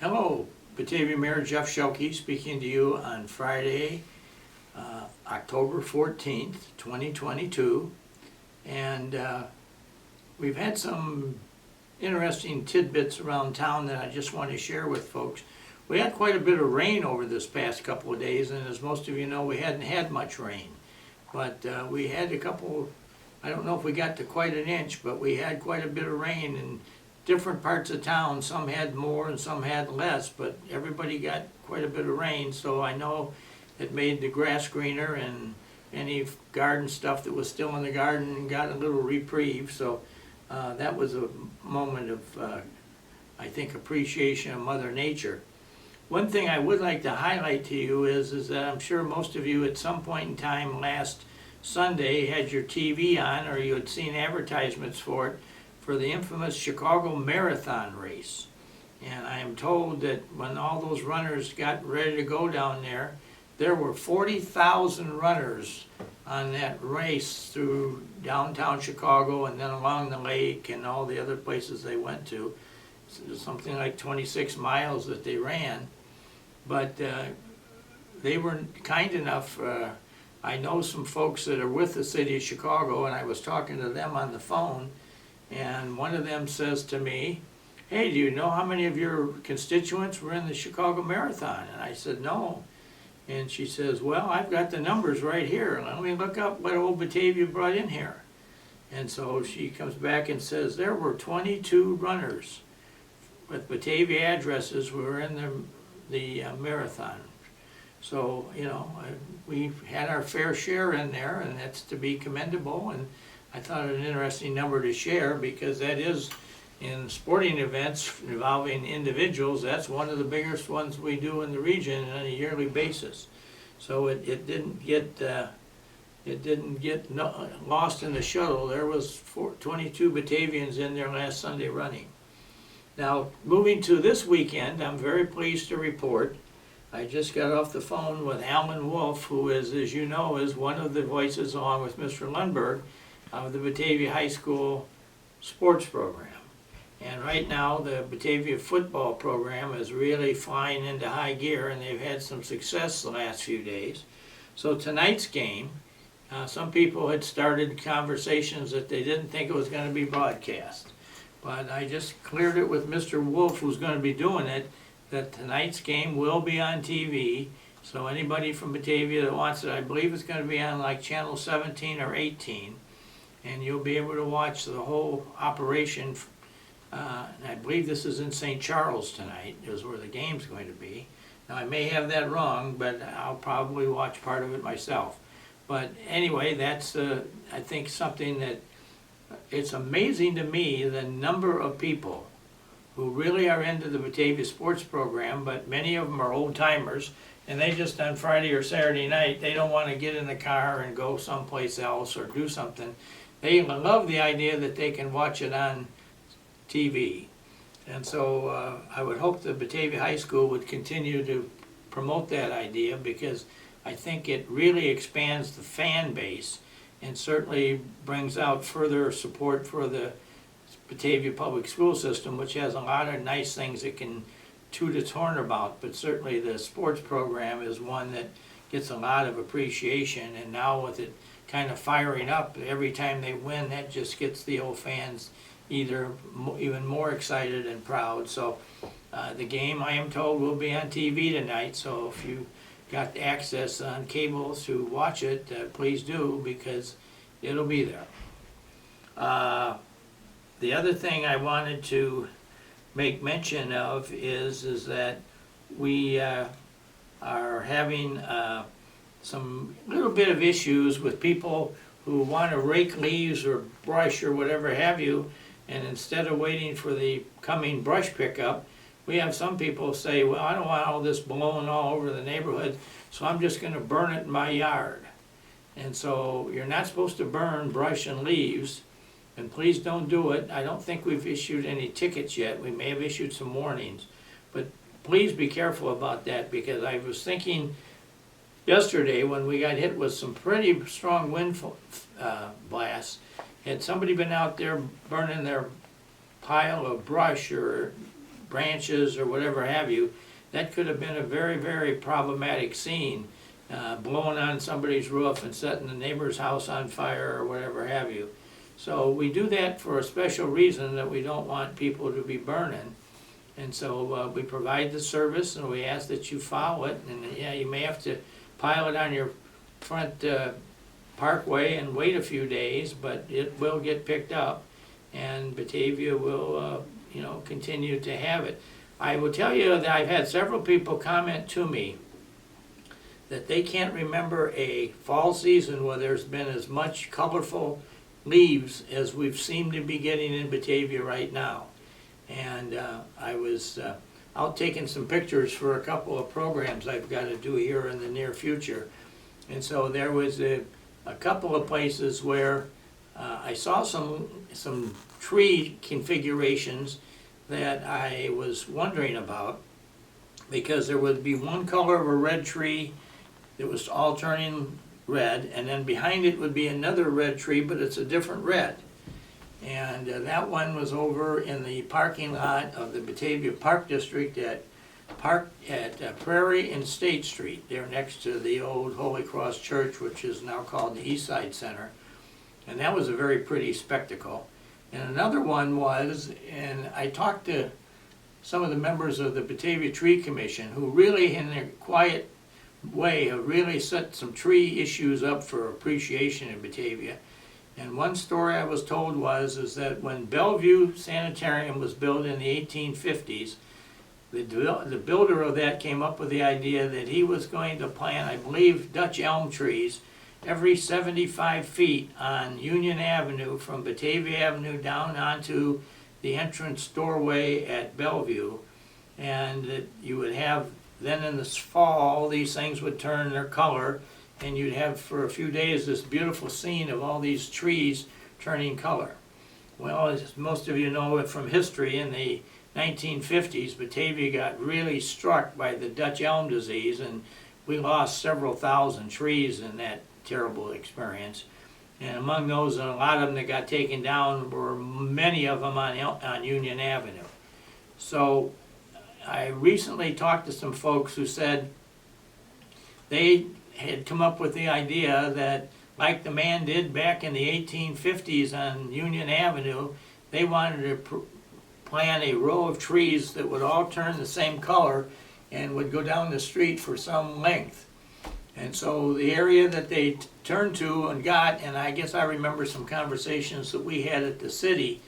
Hello, Batavia Mayor Jeff Schielke speaking to you on Friday, October 14th, 2022. And we've had some interesting tidbits around town that I just want to share with folks. We had quite a bit of rain over this past couple of days, and as most of you know, we hadn't had much rain. But we had a couple, I don't know if we got to quite an inch, but we had quite a bit of rain in different parts of town. Some had more and some had less, but everybody got quite a bit of rain, so I know it made the grass greener, and any garden stuff that was still in the garden got a little reprieve. So that was a moment of, I think, appreciation of Mother Nature. One thing I would like to highlight to you is that I'm sure most of you at some point in time last Sunday had your TV on, or you had seen advertisements for it, for the infamous Chicago Marathon race. And I am told that when all those runners got ready to go down there were 40,000 runners on that race through downtown Chicago and then along the lake and all the other places they went to. So something like 26 miles that they ran. But they were kind enough, I know some folks that are with the city of Chicago, and I was talking to them on the phone, and one of them says to me, "Hey, do you know how many of your constituents were in the Chicago Marathon?" And I said, "No." And she says, "Well, I've got the numbers right here. Let me look up what old Batavia brought in here." And so she comes back and says, there were 22 runners with Batavia addresses who were in the marathon. So, you know, we've had our fair share in there, and that's to be commendable. And I thought it an interesting number to share, because that is, in sporting events involving individuals, that's one of the biggest ones we do in the region on a yearly basis. So it didn't get lost in the shuttle. There was 22 Batavians in there last Sunday running. Now, moving to this weekend, I'm very pleased to report I just got off the phone with Alan Wolf, who is, as you know, is one of the voices, along with Mr. Lundberg, of the Batavia High School sports program. And right now the Batavia football program is really flying into high gear, and they've had some success the last few days. So tonight's game, some people had started conversations that they didn't think it was going to be broadcast. But I just cleared it with Mr. Wolf, who's going to be doing it, that tonight's game will be on TV. So anybody from Batavia that wants it, I believe it's going to be on like channel 17 or 18. And you'll be able to watch the whole operation. And I believe this is in St. Charles tonight, is where the game's going to be. Now, I may have that wrong, but I'll probably watch part of it myself. But anyway, that's, I think, something that, it's amazing to me the number of people who really are into the Batavia sports program, but many of them are old timers, and they just on Friday or Saturday night, they don't want to get in the car and go someplace else or do something. They love the idea that they can watch it on TV. And so I would hope that Batavia High School would continue to promote that idea, because I think it really expands the fan base and certainly brings out further support for the Batavia public school system, which has a lot of nice things it can toot its horn about. But certainly the sports program is one that gets a lot of appreciation, and now with it kind of firing up every time they win, that just gets the old fans even more excited and proud. So the game, I am told, will be on TV tonight, so if you got access on cable to watch it, please do, because it'll be there. The other thing I wanted to make mention of is that we are having some little bit of issues with people who want to rake leaves or brush or whatever have you, and instead of waiting for the coming brush pickup, we have some people say, well, I don't want all this blowing all over the neighborhood, so I'm just going to burn it in my yard. And so you're not supposed to burn brush and leaves, and please don't do it. I don't think we've issued any tickets yet. We may have issued some warnings, but please be careful about that, because I was thinking yesterday when we got hit with some pretty strong wind blasts, had somebody been out there burning their pile of brush or branches or whatever have you, that could have been a very, very problematic scene, blowing on somebody's roof and setting the neighbor's house on fire or whatever have you. So we do that for a special reason, that we don't want people to be burning. And so we provide the service, and we ask that you follow it. And yeah, you may have to pile it on your front parkway and wait a few days, but it will get picked up, and Batavia will continue to have it. I will tell you that I've had several people comment to me that they can't remember a fall season where there's been as much colorful leaves as we've seemed to be getting in Batavia right now. And I was out taking some pictures for a couple of programs I've got to do here in the near future. And so there was a couple of places where I saw some tree configurations that I was wondering about, because there would be one color of a red tree that was all turning red, and then behind it would be another red tree, but it's a different red. And that one was over in the parking lot of the Batavia Park District at Prairie and State Street. They're next to the old Holy Cross Church, which is now called the East Side Center. And that was a very pretty spectacle. And another one was, and I talked to some of the members of the Batavia Tree Commission, who really, in their quiet way, have really set some tree issues up for appreciation in Batavia. And one story I was told is that when Bellevue Sanitarium was built in the 1850s, the builder of that came up with the idea that he was going to plant, I believe, Dutch elm trees every 75 feet on Union Avenue, from Batavia Avenue down onto the entrance doorway at Bellevue. And that you would have, then in the fall, these things would turn their color, and you'd have for a few days this beautiful scene of all these trees turning color. Well, as most of you know from history, in the 1950s, Batavia got really struck by the Dutch elm disease, and we lost several thousand trees in that terrible experience. And among those, and a lot of them that got taken down, were many of them on Union Avenue. So I recently talked to some folks who said they had come up with the idea that, like the man did back in the 1850s on Union Avenue, they wanted to plant a row of trees that would all turn the same color and would go down the street for some length. And so the area that they turned to and got, and I guess I remember some conversations that we had at the city,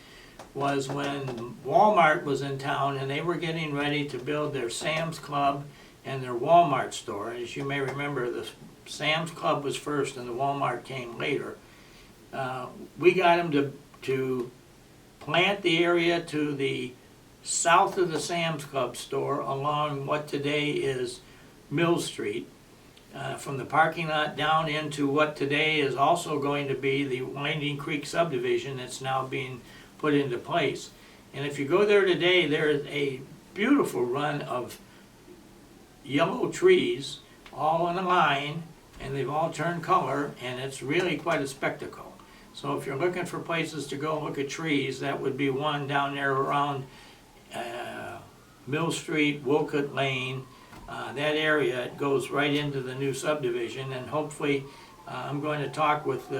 was when Walmart was in town and they were getting ready to build their Sam's Club and their Walmart store. As you may remember, the Sam's Club was first and the Walmart came later. We got them to plant the area to the south of the Sam's Club store along what today is Mill Street, from the parking lot down into what today is also going to be the Winding Creek subdivision that's now being put into place. And if you go there today, there is a beautiful run of yellow trees all in a line, and they've all turned color, and it's really quite a spectacle. So if you're looking for places to go look at trees, that would be one down there around Mill Street, Wolcott Lane, that area. It goes right into the new subdivision, and hopefully I'm going to talk with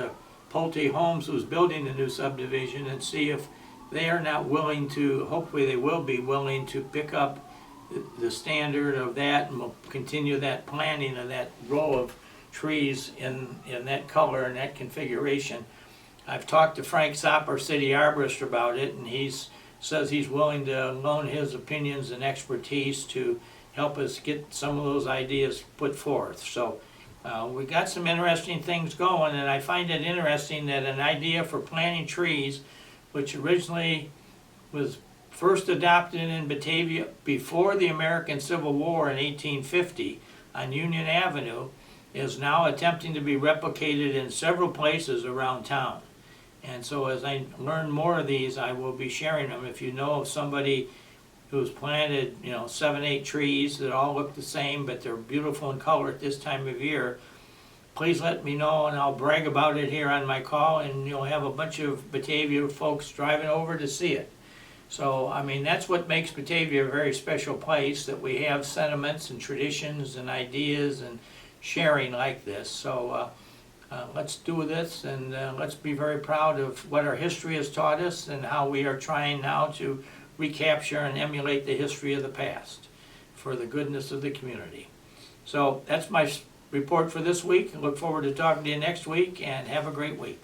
Pulte Homes, who's building the new subdivision, and see if they are not willing to, hopefully they will be willing to pick up the standard of that, and we'll continue that planting of that row of trees in that color and that configuration. I've talked to Frank Sopp, our city arborist, about it, and he says he's willing to loan his opinions and expertise to help us get some of those ideas put forth. So we got some interesting things going, and I find it interesting that an idea for planting trees, which originally was first adopted in Batavia before the American Civil War in 1850 on Union Avenue, is now attempting to be replicated in several places around town. And so as I learn more of these, I will be sharing them. If you know of somebody who's planted, 7, 8 trees that all look the same, but they're beautiful in color at this time of year, please let me know, and I'll brag about it here on my call, and you'll have a bunch of Batavia folks driving over to see it. So, I mean, that's what makes Batavia a very special place, that we have sentiments and traditions and ideas and sharing like this. So let's do this, and let's be very proud of what our history has taught us and how we are trying now to recapture and emulate the history of the past for the goodness of the community. So that's my report for this week. I look forward to talking to you next week, and have a great week.